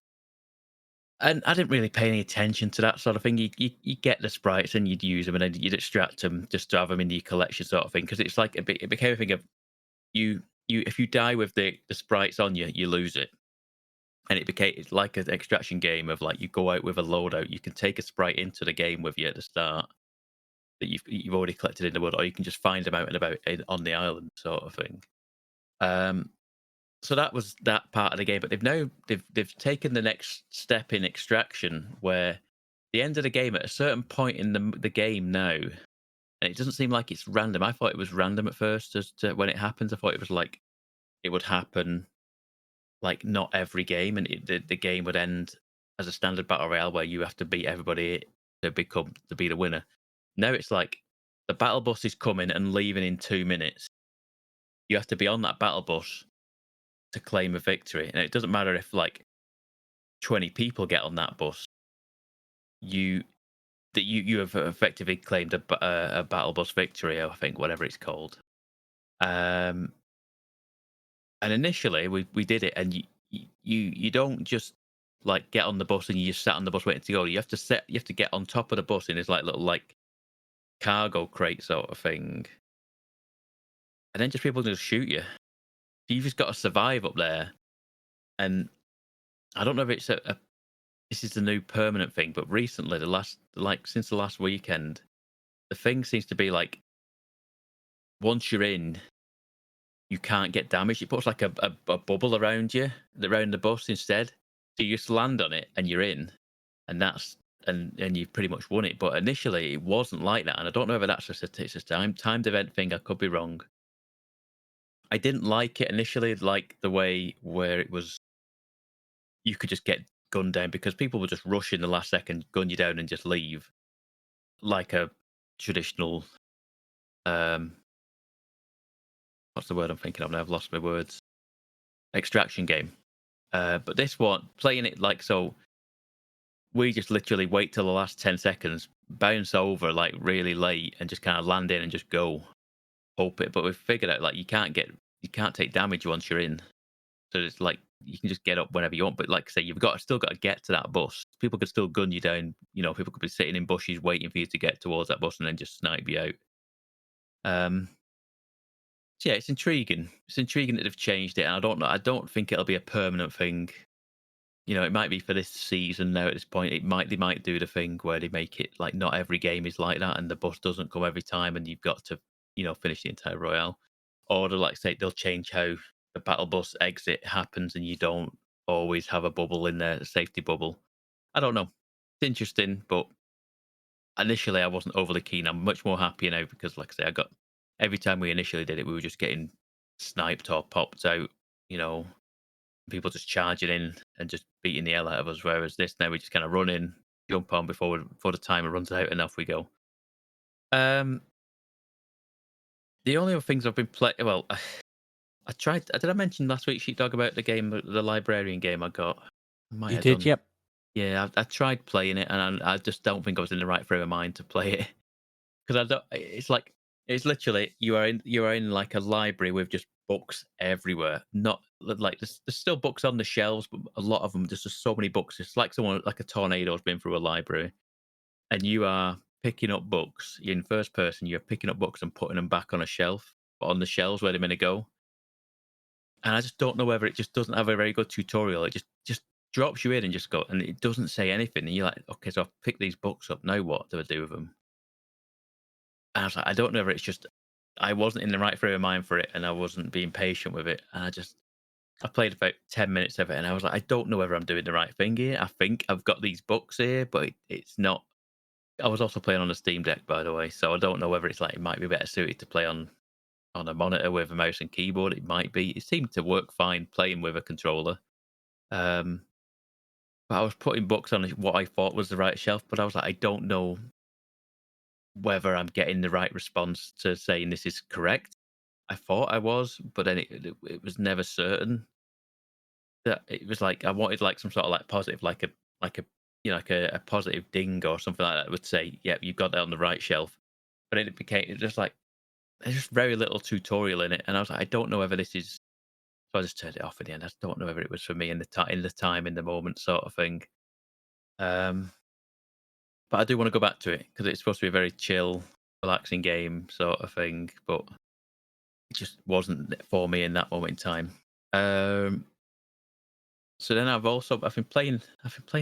And I didn't really pay any attention to that sort of thing. You get the sprites and you'd use them, and then you'd extract them just to have them in your collection sort of thing. Because it's like it became a thing of you if you die with the sprites on you, you lose it. And it's like an extraction game of like you go out with a loadout. You can take a sprite into the game with you at the start that you've already collected in the world, or you can just find them out and about on the island sort of thing. So that was that part of the game, but they've taken the next step in extraction, where the end of the game, at a certain point in the game now, and it doesn't seem like it's random. I thought it was random at first as to when it happens. I thought it was like it would happen like not every game, and the game would end as a standard battle royale where you have to beat everybody to be the winner. Now it's like the battle bus is coming and leaving in 2 minutes. You have to be on that battle bus to claim a victory, and it doesn't matter if like 20 people get on that bus. You have effectively claimed a battle bus victory, I think, whatever it's called. And initially we did it, and you don't just like get on the bus and you just sat on the bus waiting to go. You have to get on top of the bus in this like little like cargo crate sort of thing, and then just people just shoot you. You've just got to survive up there. And I don't know if it's this is the new permanent thing, but recently, since the last weekend, the thing seems to be like once you're in, you can't get damaged. It puts like a bubble around the bus instead. So you just land on it and you're in, and and you've pretty much won it. But initially, it wasn't like that, and I don't know if that's just it's a timed event thing. I could be wrong. I didn't like it initially, like the way where it was you could just get gunned down because people would just rush in the last second, gun you down, and just leave, like a traditional. What's the word I'm thinking of now? I've lost my words. Extraction game. But this one, playing it like so, we just literally wait till the last 10 seconds, bounce over like really late, and just kind of land in and just go. Hope it. But we've figured out like you can't take damage once you're in. So it's like you can just get up whenever you want. But like I say, you've still got to get to that bus. People could still gun you down. You know, people could be sitting in bushes waiting for you to get towards that bus and then just snipe you out. So yeah, it's intriguing. It's intriguing that they've changed it. And I don't know. I don't think it'll be a permanent thing. You know, it might be for this season now. At this point, they might do the thing where they make it like not every game is like that, and the bus doesn't come every time, and you've got to, finish the entire royale. Or they'll change how the battle bus exit happens, and you don't always have a bubble in there, a safety bubble. I don't know. It's interesting, but initially I wasn't overly keen. I'm much more happy now because, like I say, every time we initially did it, we were just getting sniped or popped out. People just charging in and just beating the hell out of us. Whereas this now we just kind of run in, jump on before the timer runs out, and off we go. The only other things I've been playing, well, I tried. Did I mention last week, Sheepdog, about the game, the librarian game I got? You did, yep. Yeah, I tried playing it, and I just don't think I was in the right frame of mind to play it because I don't. It's literally you are in like a library with just books everywhere. Not like there's still books on the shelves, but a lot of them there's just so many books. It's like a tornado's been through a library, and you are picking up books. You're in first person. You're picking up books and putting them back on a shelf, on the shelves where they're going to go. And I just don't know whether it just doesn't have a very good tutorial. It just drops you in and just go, and it doesn't say anything. And you're like, okay, so I've picked these books up. Now what do I do with them? And I was like, I don't know if it's just I wasn't in the right frame of mind for it, and I wasn't being patient with it. And I played about 10 minutes of it, and I was like, I don't know whether I'm doing the right thing here. I think I've got these books here, but it's not. I was also playing on a Steam Deck, by the way, so I don't know whether it's like it might be better suited to play on a monitor with a mouse and keyboard. It might be. It seemed to work fine playing with a controller. But I was putting books on what I thought was the right shelf, but I was like, I don't know whether I'm getting the right response to saying this is correct. I thought I was, but then it was never certain. That it was like I wanted like some sort of like positive, like a positive ding or something like that would say, "Yep, you've got that on the right shelf." But it just like there's just very little tutorial in it, and I was like, I don't know whether this is. So I just turned it off in the end. I just don't know whether it was for me in the time in the moment sort of thing. But I do want to go back to it because it's supposed to be a very chill, relaxing game sort of thing. But it just wasn't for me in that moment in time. So then I've been playing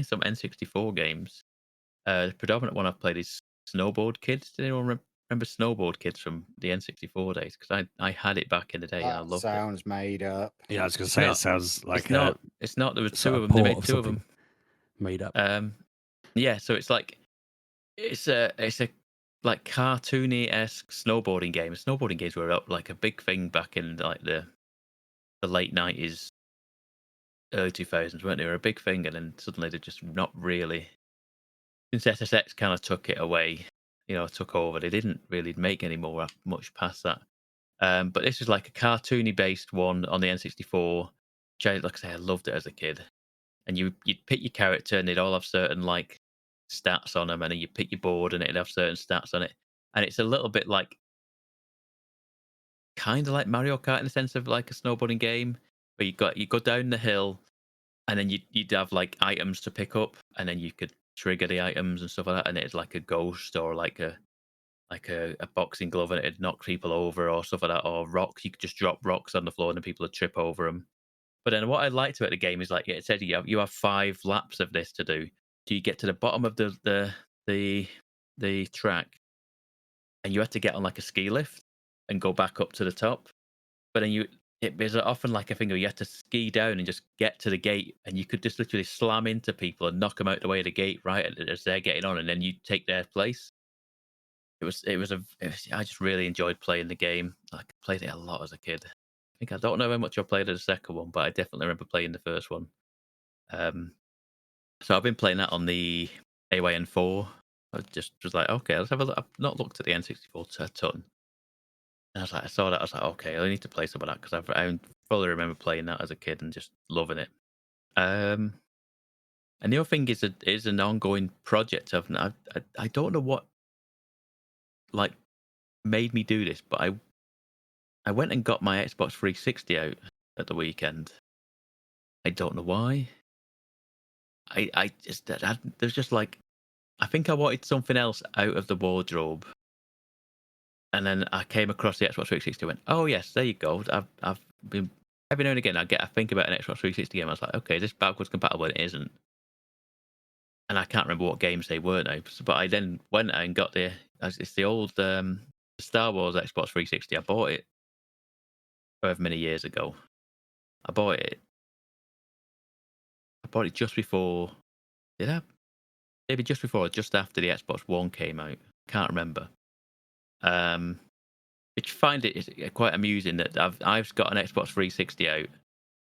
some N64 games. The predominant one I've played is Snowboard Kids. Did anyone remember Snowboard Kids from the N64 days? Because I had it back in the day and I That loved it. sounds made up. Yeah, I was going to It's say not- it sounds like It's not. There were sort two of of them. They port made of two of something them. made up. Yeah. So it's like it's a like cartoony-esque snowboarding game. Snowboarding games were up like a big thing back in like the late 90s, early 2000s, weren't they? They were a big thing, and then suddenly they're just not really. Since SSX kind of took it away, took over, they didn't really make any more much past that. But this was like a cartoony based one on the N64. Which like I say, I loved it as a kid. And you'd pick your character, and they'd all have certain like stats on them, and then you pick your board, and it'd have certain stats on it. And it's a little bit like, kind of like Mario Kart in the sense of like a snowboarding game, where you go down the hill, and then you'd have like items to pick up, and then you could trigger the items and stuff like that, and it's like a ghost or like a boxing glove, and it'd knock people over or stuff like that, or rocks. You could just drop rocks on the floor, and then people would trip over them. But then what I liked about the game is like it said you have 5 laps of this to do. Do you get to the bottom of the track, and you have to get on like a ski lift and go back up to the top. But then there's often like a thing where you have to ski down and just get to the gate, and you could just literally slam into people and knock them out the way of the gate right as they're getting on, and then you take their place. I just really enjoyed playing the game. I played it a lot as a kid. I I don't know how much I played of the second one, but I definitely remember playing the first one. So I've been playing that on the AYN4. I just was like, okay, let's have a look. I've not looked at the N64 a ton. And I saw that, I was like, okay, I need to play some of that because I fully remember playing that as a kid and just loving it. And the other thing is an ongoing project. I don't know what like made me do this, but I went and got my Xbox 360 out at the weekend. I don't know why. I just there's just like I think I wanted something else out of the wardrobe, and then I came across the Xbox 360. Went, oh yes, there you go. I've been every now and again I think about an Xbox 360 game. I was like, okay, is this backwards compatible? And it isn't. And I can't remember what games they were now. But I then went and got it's the old Star Wars Xbox 360. I bought it however many years ago. I bought it just before. Did I? Maybe just before or just after the Xbox One came out. Can't remember. Which I find it quite amusing that I've got an Xbox 360 out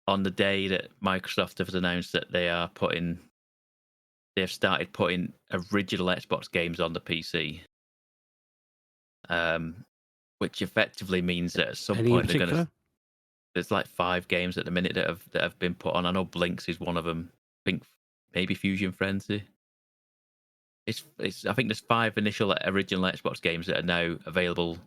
on the day that Microsoft has announced that they've started putting original Xbox games on the PC. Which effectively means that at some point they're going to. There's like 5 games at the minute that have been put on. I know Blinks is one of them. I think maybe Fusion Frenzy. I think there's 5 initial original Xbox games that are now available.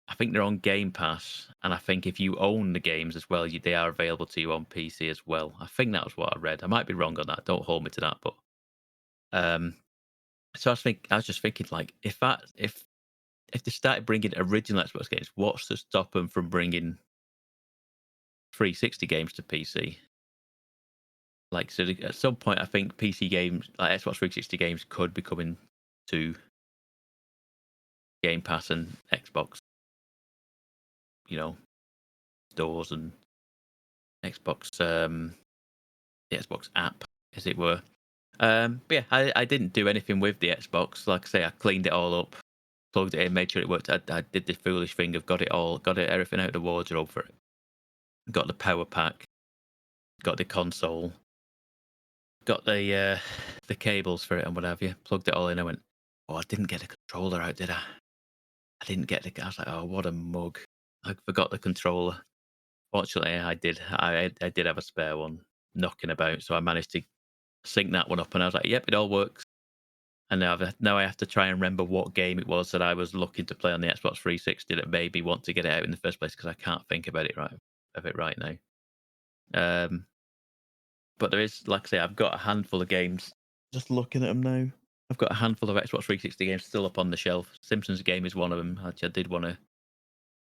I think they're on Game Pass, and I think if you own the games as well, they are available to you on PC as well. I think that was what I read. I might be wrong on that. Don't hold me to that, but so I was just thinking, like, if they started bringing original Xbox games, what's to stop them from bringing 360 games to PC? Like, so at some point, I think PC games, like Xbox 360 games, could be coming to Game Pass and Xbox, stores and Xbox, the Xbox app, as it were. But yeah, I didn't do anything with the Xbox. Like I say, I cleaned it all up, plugged it in, made sure it worked. I did the foolish thing of got everything out of the wardrobe for it. Got the power pack, got the console, got the cables for it and what have you. Plugged it all in. I went, oh, I didn't get the controller out, did I? I didn't get I was like, oh, what a mug. I forgot the controller. Fortunately, I did. I did have a spare one knocking about, so I managed to sync that one up, and I was like, yep, it all works. And now I have to try and remember what game it was that I was looking to play on the Xbox 360 that made me want to get it out in the first place, because I can't think about it right now. But there is, like I say, I've got a handful of games. Just looking at them now, I've got a handful of Xbox 360 games still up on the shelf. Simpsons game is one of them. Actually, I did want to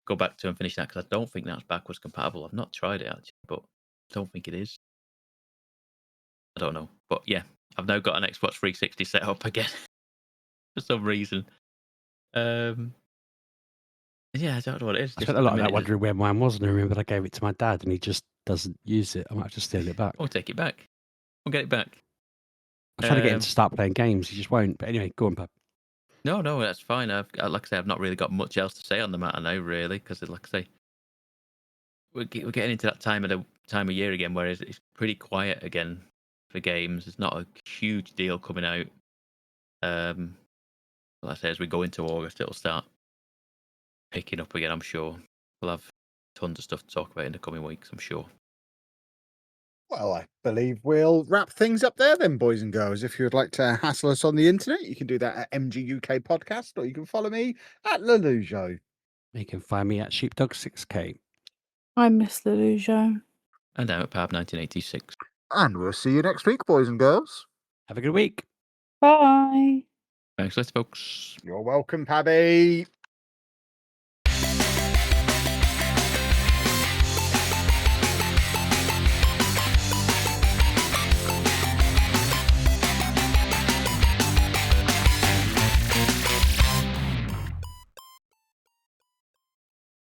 go back to and finish that because I don't think that's backwards compatible. I've not tried it actually, but I don't think it is. I don't know, but yeah, I've now got an Xbox 360 set up again for some reason. Yeah, I don't know what it is. I spent a lot of that wondering where mine was, and I remembered I gave it to my dad, and he just doesn't use it. I might have to steal it back. I'll take it back. I'll get it back. I'm trying to get him to start playing games. He just won't. But anyway, go on, Pab. No, that's fine. Like I say, I've not really got much else to say on the matter now, really, because like I say, we're getting into that time of year again where it's pretty quiet again for games. It's not a huge deal coming out. Like I say, as we go into August, it'll start picking up again. I'm sure we'll have tons of stuff to talk about in the coming weeks. I'm sure. Well, I believe we'll wrap things up there then, boys and girls. If you'd like to hassle us on the internet, you can do that at Mgukpodcast, or you can follow me at Lelujo. You can find me at Sheepdog6K. I'm Miss Lelujo. And I'm at Pab 1986. And we'll see you next week, boys and girls. Have a good week. Bye. Thanks, folks. You're welcome, Pabby.